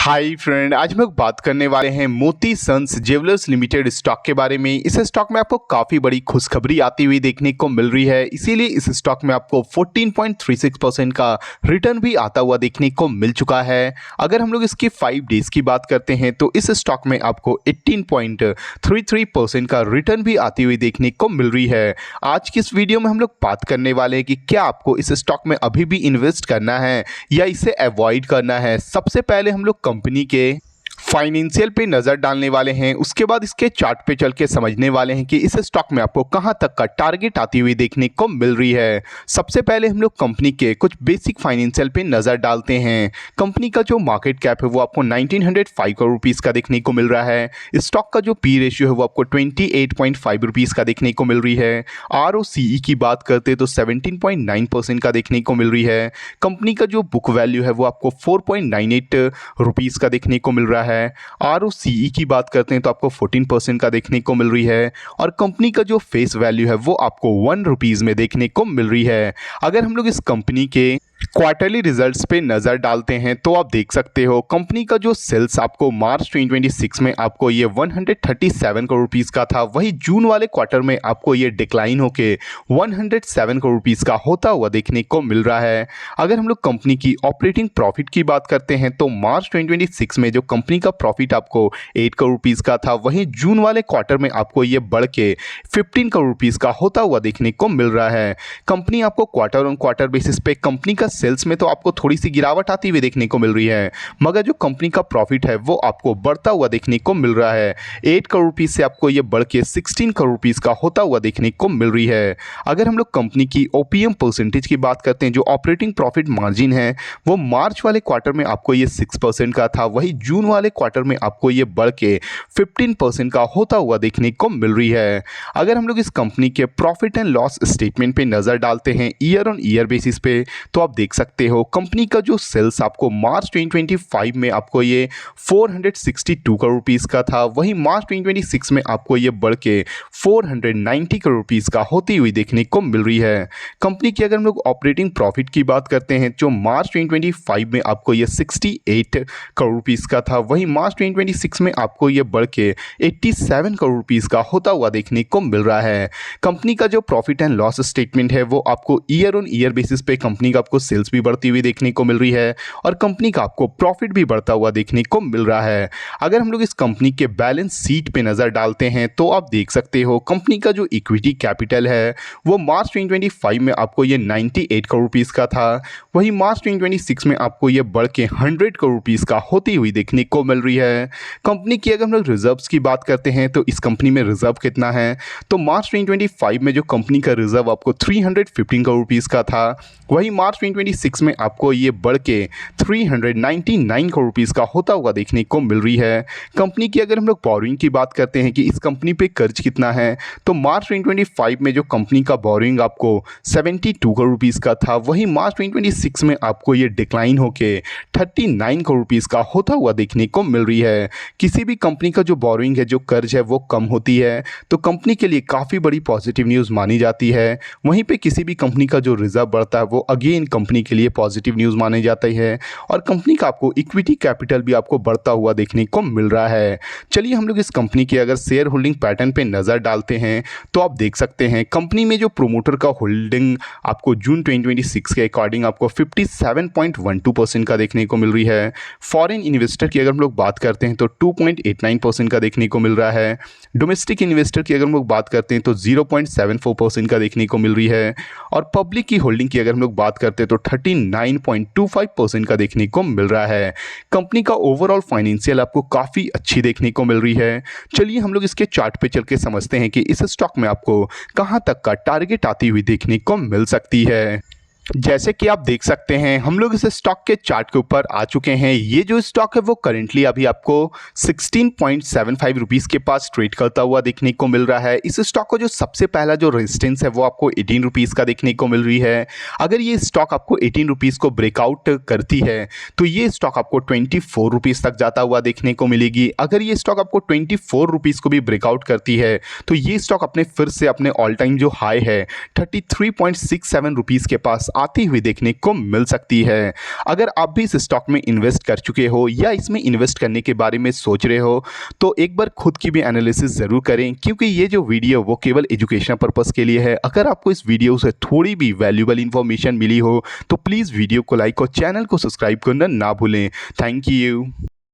Hi friend, आज हम लोग बात करने वाले हैं मोती सन्स ज्वेलर्स लिमिटेड स्टॉक के बारे में। इस स्टॉक में आपको काफ़ी बड़ी खुशखबरी आती हुई देखने को मिल रही है, इसीलिए इस स्टॉक में आपको 14.36% का रिटर्न भी आता हुआ देखने को मिल चुका है। अगर हम लोग इसकी 5 डेज़ की बात करते हैं तो इस स्टॉक में आपको 18.33% का रिटर्न भी आती हुई देखने को मिल रही है। आज की इस वीडियो में हम लोग बात करने वाले हैं कि क्या आपको इस स्टॉक में अभी भी इन्वेस्ट करना है या इसे अवॉइड करना है। सबसे पहले हम लोग कंपनी के फाइनेंशियल पे नज़र डालने वाले हैं, उसके बाद इसके चार्ट पे चल के समझने वाले हैं कि इस स्टॉक में आपको कहां तक का टारगेट आती हुई देखने को मिल रही है। सबसे पहले हम लोग कंपनी के कुछ बेसिक फाइनेंशियल पे नज़र डालते हैं। कंपनी का जो मार्केट कैप है वो आपको 1905 करोड़ रुपीज़ का देखने को मिल रहा है। स्टॉक का जो पी रेशियो है वो आपको 28.5 रुपीज़ का देखने को मिल रही है। ROCE की बात करते हैं तो 17.9% का देखने को मिल रही है। कंपनी का जो बुक वैल्यू है वो आपको 4.98 रुपीज़ का देखने को मिल रहा है। ROCE की बात करते हैं तो आपको 14% का देखने को मिल रही है और कंपनी का जो फेस वैल्यू है वो आपको 1 रुपीज़ में देखने को मिल रही है। अगर हम लोग इस कंपनी के क्वार्टरली रिजल्ट्स पे नज़र डालते हैं तो आप देख सकते हो कंपनी का जो सेल्स आपको मार्च 2026 में आपको ये 137 करोड़ रुपीज़ का था, वही जून वाले क्वार्टर में आपको ये डिक्लाइन होके 107 करोड़ रुपीज़ का होता हुआ देखने को मिल रहा है। अगर हम लोग कंपनी की ऑपरेटिंग प्रॉफिट की बात करते हैं तो मार्च 2026 में जो कंपनी का प्रॉफिट आपको 8 करोड़ रुपीज़ का था, वहीं जून वाले क्वार्टर में आपको ये बढ़ के 15 करोड़ रुपीज़ का होता हुआ देखने को मिल रहा है। कंपनी आपको क्वार्टर ऑन क्वार्टर बेसिस पे कंपनी का सेल्स में तो आपको थोड़ी सी गिरावट आती हुई देखने को मिल रही है, मगर जो कंपनी का प्रॉफिट है वो आपको बढ़ता हुआ देखने को मिल रहा है। 8 करोड़ रुपीज़ से आपको ये बढ़ के 16 करोड़ रुपीज़ का होता हुआ देखने को मिल रही है। अगर हम लोग कंपनी की OPM परसेंटेज की बात करते हैं, जो ऑपरेटिंग प्रॉफिट मार्जिन है वो मार्च वाले क्वार्टर में आपको ये 6% का था, वही जून वाले क्वार्टर में आपको ये बढ़ के 15% का होता हुआ देखने को मिल रही है। अगर हम लोग इस कंपनी के प्रॉफिट एंड लॉस स्टेटमेंट पे नज़र डालते हैं ईयर ऑन ईयर बेसिस पे तो आप देख सकते हो कंपनी का जो सेल्स आपको मार्च 2025 में आपको ये 462 करोड़ रुपीज़ का था, वहीं मार्च 2026 में आपको ये बढ़ के 490 करोड़ रुपीज़ का होती हुई देखने को मिल रही है। कंपनी की अगर हम लोग ऑपरेटिंग प्रॉफिट की बात करते हैं जो मार्च 2025 में आपको ये 68 करोड़ रुपीज़ का था, वहीं मार्च 2026 में आपको ये बढ़ के 87 करोड़ रुपीज़ का होता हुआ देखने को मिल रहा है। कंपनी का जो प्रॉफिट एंड लॉस स्टेटमेंट है वो आपको ईयर ऑन ईयर बेसिस पे कंपनी का आपको सेल्स भी बढ़ती हुई देखने को मिल रही है और कंपनी का आपको प्रॉफिट भी बढ़ता हुआ देखने को मिल रहा है। अगर हम लोग इस कंपनी के बैलेंस शीट पे नज़र डालते हैं तो आप देख सकते हो कंपनी का जो इक्विटी कैपिटल है वो मार्च 2025 में आपको ये 98 करोड़ रुपीज़ का था, वहीं मार्च 2026 में आपको ये बढ़ के 100 करोड़ रुपीज़ का होती हुई देखने को मिल रही है। कंपनी की अगर हम लोग रिजर्व्स की बात करते हैं तो इस कंपनी में रिजर्व कितना है, तो मार्च 2025 में जो कंपनी का रिजर्व आपको 315 करोड़ रुपीज़ का था, वहीं मार्च 2026 में आपको ये बढ़ के 399 करोड़ रुपीज़ का होता हुआ देखने को मिल रही है। कंपनी की अगर हम लोग बोरिंग की बात करते हैं कि इस कंपनी पे कर्ज कितना है, तो मार्च 2025 में जो कंपनी का बोरिंग आपको 72 करोड़ रुपीज़ का था, वहीं मार्च 2026 में आपको ये डिक्लाइन होके 39 करोड़ रुपीज़ का होता हुआ देखने को मिल रही है। किसी भी कंपनी का जो बोरिंग है, जो कर्ज है वो कम होती है तो कंपनी के लिए काफ़ी बड़ी पॉजिटिव न्यूज़ मानी जाती है। वहीं पे किसी भी कंपनी का जो रिजर्व बढ़ता है वो अगेन कंपनी के लिए पॉजिटिव न्यूज़ माने जाता है और कंपनी का आपको इक्विटी कैपिटल भी आपको बढ़ता हुआ देखने को मिल रहा है। चलिए हम लोग इस कंपनी के अगर शेयर होल्डिंग पैटर्न पे नज़र डालते हैं तो आप देख सकते हैं कंपनी में जो प्रोमोटर का होल्डिंग आपको जून 2026 के अकॉर्डिंग आपको 57.12% का देखने को मिल रही है। फॉरेन इन्वेस्टर की अगर हम लोग बात करते हैं तो 2.89% का देखने को मिल रहा है। डोमेस्टिक इन्वेस्टर की अगर हम लोग बात करते हैं तो 0.74% का देखने को मिल रही है और पब्लिक की होल्डिंग की अगर हम लोग बात करते हैं तो 39.25% का देखने को मिल रहा है। कंपनी का ओवरऑल फाइनेंशियल आपको काफ़ी अच्छी देखने को मिल रही है। चलिए हम लोग इसके चार्ट पे चल के समझते हैं कि इस स्टॉक में आपको कहां तक का टारगेट आती हुई देखने को मिल सकती है। जैसे कि आप देख सकते हैं हम लोग इस स्टॉक के चार्ट के ऊपर आ चुके हैं। ये जो स्टॉक है वो करेंटली अभी आपको 16.75 रुपीज़ के पास ट्रेड करता हुआ देखने को मिल रहा है। इस स्टॉक का जो सबसे पहला जो रेजिस्टेंस है वो आपको 18 रुपीज़ का देखने को मिल रही है। अगर ये स्टॉक आपको 18 रुपीज़ को ब्रेकआउट करती है तो ये स्टॉक आपको 24 रुपीज़ तक जाता हुआ देखने को मिलेगी। अगर ये स्टॉक आपको 24 रुपीज़ को भी ब्रेकआउट करती है तो ये स्टॉक अपने फिर से अपने ऑल टाइम जो हाई है 33.67 रुपीज़ के पास आती हुई देखने को मिल सकती है। अगर आप भी इस स्टॉक में इन्वेस्ट कर चुके हो या इसमें इन्वेस्ट करने के बारे में सोच रहे हो तो एक बार खुद की भी एनालिसिस ज़रूर करें, क्योंकि ये जो वीडियो वो केवल एजुकेशनल पर्पस के लिए है। अगर आपको इस वीडियो से थोड़ी भी वैल्यूएबल इंफॉर्मेशन मिली हो तो प्लीज़ वीडियो को लाइक और चैनल को सब्सक्राइब करना ना भूलें। Thank you.